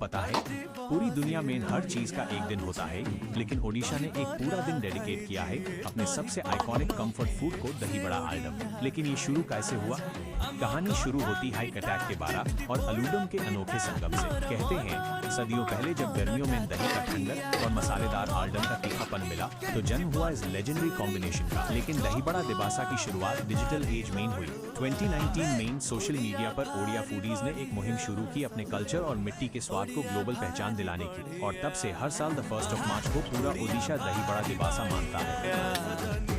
पता है, पूरी दुनिया में हर चीज का एक दिन होता है, लेकिन ओडिशा ने एक पूरा दिन डेडिकेट किया है अपने सबसे आइकॉनिक कंफर्ट फूड को दही बड़ा आलूदम। लेकिन ये शुरू कैसे हुआ? कहानी शुरू होती है कटक के बारा और आलूदम के अनोखे संगम से। कहते हैं सदियों पहले जब गर्मियों में दही का ठंडक और मसालेदार आलूदम का तीखापन मिला तो जन्म हुआ इस लेजेंडरी कॉम्बिनेशन का। लेकिन दही बड़ा दिबासा की शुरुआत डिजिटल एज में हुई। 2019 में सोशल मीडिया पर ओडिया फूडीज ने एक मुहिम शुरू की अपने कल्चर और मिट्टी के स्वाद को ग्लोबल पहचान दिलाने की, और तब से हर साल 1 मार्च को पूरा ओडिशा दही बड़ा दिबासा मानता है।